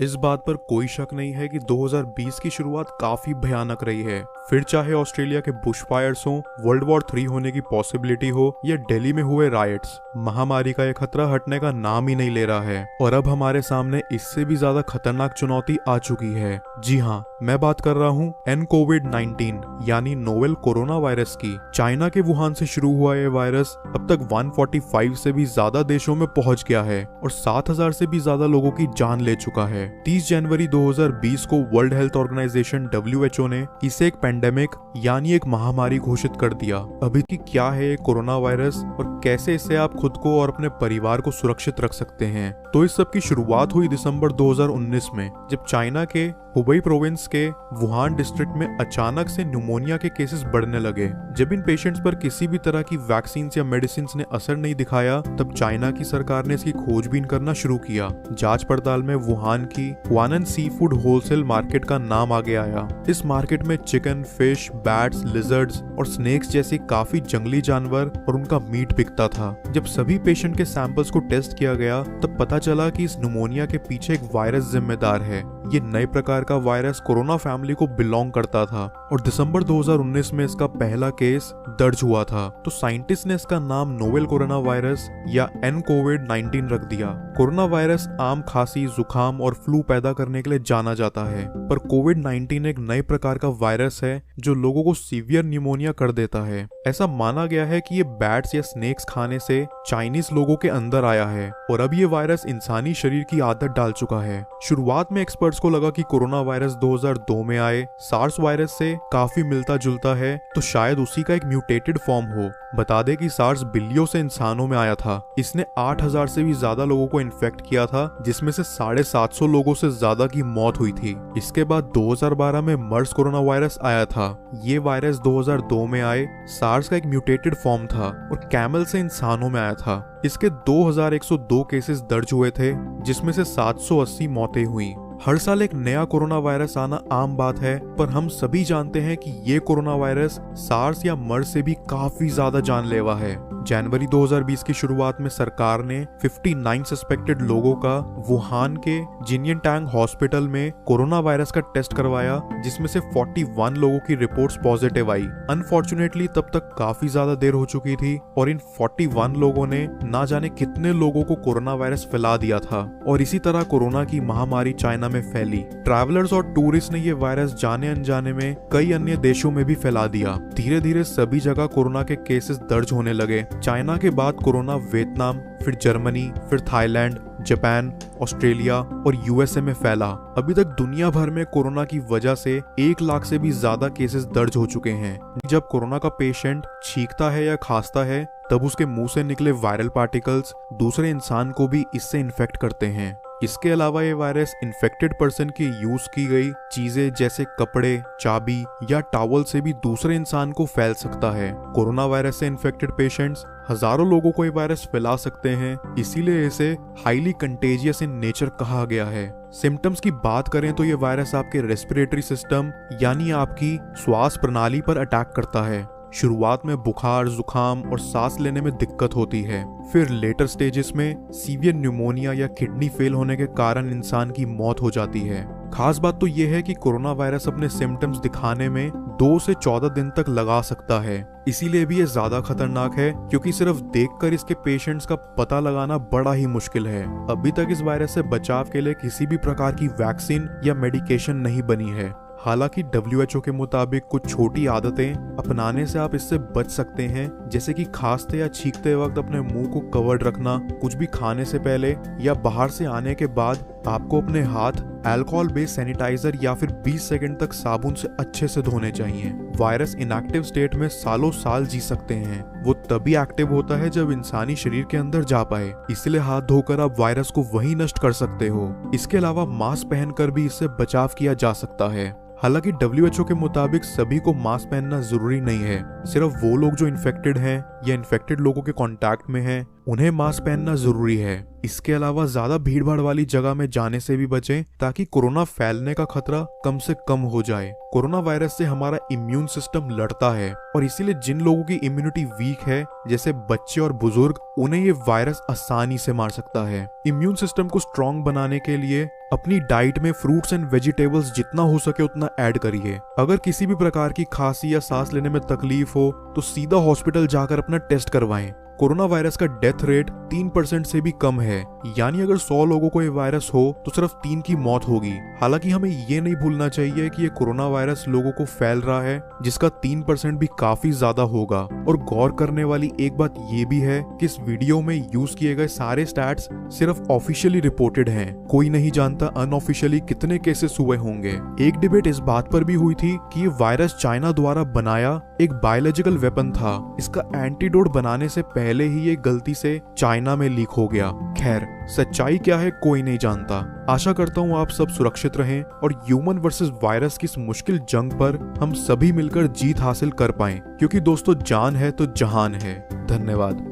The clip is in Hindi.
इस बात पर कोई शक नहीं है कि 2020 की शुरुआत काफी भयानक रही है। फिर चाहे ऑस्ट्रेलिया के बुशफायर्स हो, वर्ल्ड वॉर 3 होने की पॉसिबिलिटी हो या दिल्ली में हुए राइट्स, महामारी का यह खतरा हटने का नाम ही नहीं ले रहा है। और अब हमारे सामने इससे भी ज्यादा खतरनाक चुनौती आ चुकी है। जी हाँ, मैं बात कर रहा हूँ nCoV-19 यानी नोवेल कोरोना वायरस की। चाइना के वुहान से शुरू हुआ यह वायरस अब तक 145 से भी ज्यादा देशों में पहुंच गया है और 7,000 से भी ज्यादा लोगों की जान ले चुका है। 30 जनवरी 2020 को वर्ल्ड हेल्थ ऑर्गेनाइजेशन WHO ने इसे एक पेंडेमिक यानी एक महामारी घोषित कर दिया। अभी की क्या है ये कोरोना वायरस और कैसे इससे आप खुद को और अपने परिवार को सुरक्षित रख सकते हैं। तो इस सब की शुरुआत हुई दिसंबर 2019 में, जब चाइना के हुबई प्रोविंस के वुहान डिस्ट्रिक्ट में अचानक से न्यूमोनिया के केसेस बढ़ने लगे। जब इन पेशेंट्स पर किसी भी तरह की वैक्सीन या मेडिसिन ने असर नहीं दिखाया, तब चाइना की सरकार ने इसकी खोजबीन करना शुरू किया। जांच पड़ताल में वुहान की Huanan sea food wholesale market का नाम आगे आया। इस मार्केट में चिकन, फिश, बैट्स, लिजर्ड्स और स्नेक्स जैसे काफी जंगली जानवर और उनका मीट बिकता था। जब सभी पेशेंट के सैंपल्स को टेस्ट किया गया, तब पता चला कि इस न्यूमोनिया के पीछे एक वायरस जिम्मेदार है। ये नए प्रकार का वायरस कोरोना फैमिली को बिलोंग करता था और दिसंबर 2019 में इसका पहला केस दर्ज हुआ था। तो साइंटिस्ट ने इसका नाम नोवेल कोरोना वायरस या nCoV-19 रख दिया। कोरोना वायरस आम खांसी, जुकाम और फ्लू पैदा करने के लिए जाना जाता है, पर कोविड-19 एक नए प्रकार का वायरस है जो लोगों को सीवियर न्यूमोनिया कर देता है। ऐसा माना गया है कि ये बैट्स या स्नेक्स खाने से चाइनीज लोगों के अंदर आया है और अब ये वायरस इंसानी शरीर की आदत डाल चुका है। शुरुआत में एक्सपर्ट्स को लगा कि कोरोना वायरस 2002 में आए सार्स वायरस से काफी मिलता जुलता है, तो शायद उसी का एक म्यूटेटेड फॉर्म हो। बता दे कि सार्स बिल्लियों से इंसानों में आया था। इसने 8,000 से भी ज्यादा लोगों को इन्फेक्ट किया था, जिसमें से 750 लोगों से ज्यादा की मौत हुई थी। इसके बाद 2012 में मर्स कोरोना वायरस आया था। ये वायरस 2002 में आए सार्स का एक म्यूटेटेड फॉर्म था और कैमल से इंसानों में आया था। इसके 2102 केसेस दर्ज हुए थे, जिसमें से 780 मौतें हुई। हर साल एक नया कोरोना वायरस आना आम बात है, पर हम सभी जानते हैं कि ये कोरोना वायरस सार्स या मर्स से भी काफी ज्यादा जानलेवा है। जनवरी 2020 की शुरुआत में सरकार ने 59 सस्पेक्टेड लोगों का वुहान के जिनयनटैंग हॉस्पिटल में कोरोना वायरस का टेस्ट करवाया, जिसमें से 41 लोगों की रिपोर्ट्स पॉजिटिव आई। अनफॉर्चुनेटली तब तक काफी ज्यादा देर हो चुकी थी और इन 41 लोगों ने ना जाने कितने लोगों को कोरोना वायरस फैला दिया था और इसी तरह कोरोना की महामारी चाइना में फैली। ट्रैवलर्स और टूरिस्ट ने ये वायरस जाने अनजाने में कई अन्य देशों में भी फैला दिया। धीरे धीरे सभी जगह कोरोना के केसेस दर्ज होने लगे। चाइना के बाद कोरोना वियतनाम, फिर जर्मनी, फिर थाईलैंड, जापान, ऑस्ट्रेलिया और USA में फैला। अभी तक दुनिया भर में कोरोना की वजह से 1 लाख से भी ज्यादा केसेस दर्ज हो चुके हैं। जब कोरोना का पेशेंट छींकता है या खांसता है, तब उसके मुंह से निकले वायरल पार्टिकल्स दूसरे इंसान को भी इससे इन्फेक्ट करते हैं। इसके अलावा ये वायरस इन्फेक्टेड पर्सन की यूज की गई चीजें जैसे कपड़े, चाबी या टॉवल से भी दूसरे इंसान को फैल सकता है। कोरोना वायरस से इन्फेक्टेड पेशेंट्स हजारों लोगों को ये वायरस फैला सकते हैं, इसीलिए इसे हाईली कंटेजियस इन नेचर कहा गया है। सिम्टम्स की बात करें तो ये वायरस आपके रेस्पिरेटरी सिस्टम यानी आपकी श्वास प्रणाली पर अटैक करता है। शुरुआत में बुखार, जुकाम और सांस लेने में दिक्कत होती है। फिर लेटर स्टेजेस में सीवियर न्यूमोनिया या किडनी फेल होने के कारण इंसान की मौत हो जाती है। खास बात तो यह है कि कोरोना वायरस अपने सिम्टम्स दिखाने में 2 से 14 दिन तक लगा सकता है। इसीलिए भी ये ज्यादा खतरनाक है, क्योंकि सिर्फ देखकर इसके पेशेंट्स का पता लगाना बड़ा ही मुश्किल है। अभी तक इस वायरस से बचाव के लिए किसी भी प्रकार की वैक्सीन या मेडिकेशन नहीं बनी है। हालांकि WHO के मुताबिक कुछ छोटी आदतें अपनाने से आप इससे बच सकते हैं, जैसे कि खांसते या छींकते वक्त अपने मुंह को कवर्ड रखना, कुछ भी खाने से पहले या बाहर से आने के बाद आपको अपने हाथ अल्कोहल बेस्ड सैनिटाइजर या फिर 20 सेकंड तक साबुन से अच्छे से धोने चाहिए। वायरस इनएक्टिव स्टेट में सालों साल जी सकते हैं। वो तभी एक्टिव होता है जब इंसानी शरीर के अंदर जा पाए, इसलिए हाथ धोकर आप वायरस को वहीं नष्ट कर सकते हो। इसके अलावा मास्क पहनकर भी इससे बचाव किया जा सकता है। हालांकि WHO के मुताबिक सभी को मास्क पहनना जरूरी नहीं है। सिर्फ वो लोग जो इन्फेक्टेड हैं या इन्फेक्टेड लोगों के कांटेक्ट में हैं, उन्हें मास्क पहनना जरूरी है। इसके अलावा ज्यादा भीड़ भाड़ वाली जगह में जाने से भी बचें ताकि कोरोना फैलने का खतरा कम से कम हो जाए। कोरोना वायरस से हमारा इम्यून सिस्टम लड़ता है और इसीलिए जिन लोगों की इम्यूनिटी वीक है जैसे बच्चे और बुजुर्ग, उन्हें ये वायरस आसानी से मार सकता है। इम्यून सिस्टम को स्ट्रॉन्ग बनाने के लिए अपनी डाइट में फ्रूट्स एंड वेजिटेबल्स जितना हो सके उतना ऐड करिए। अगर किसी भी प्रकार की खांसी या सांस लेने में तकलीफ हो तो सीधा हॉस्पिटल जाकर अपना टेस्ट करवाएं। कोरोना वायरस का डेथ रेट 3% से भी कम है, यानी अगर 100 लोगों को ये वायरस हो तो सिर्फ 3 की मौत होगी। हालांकि हमें ये नहीं भूलना चाहिए कि ये कोरोना वायरस लोगों को फैल रहा है जिसका 3% भी काफी ज्यादा होगा। और गौर करने वाली एक बात ये भी है कि इस वीडियो में यूज किए गए सारे स्टैट्स सिर्फ ऑफिशियली रिपोर्टेड हैं। कोई नहीं जानता अनऑफिशियली कितने केसेस हुए होंगे। एक डिबेट इस बात पर भी हुई थी कि ये वायरस चाइना द्वारा बनाया एक बायोलॉजिकल वेपन था, इसका एंटीडोट बनाने से पहले ही ये गलती से चाइना में लीक हो गया। खैर, सच्चाई क्या है कोई नहीं जानता। आशा करता हूँ आप सब सुरक्षित रहें और ह्यूमन वर्सेस वायरस की इस मुश्किल जंग पर हम सभी मिलकर जीत हासिल कर पाएं, क्योंकि दोस्तों जान है तो जहान है। धन्यवाद।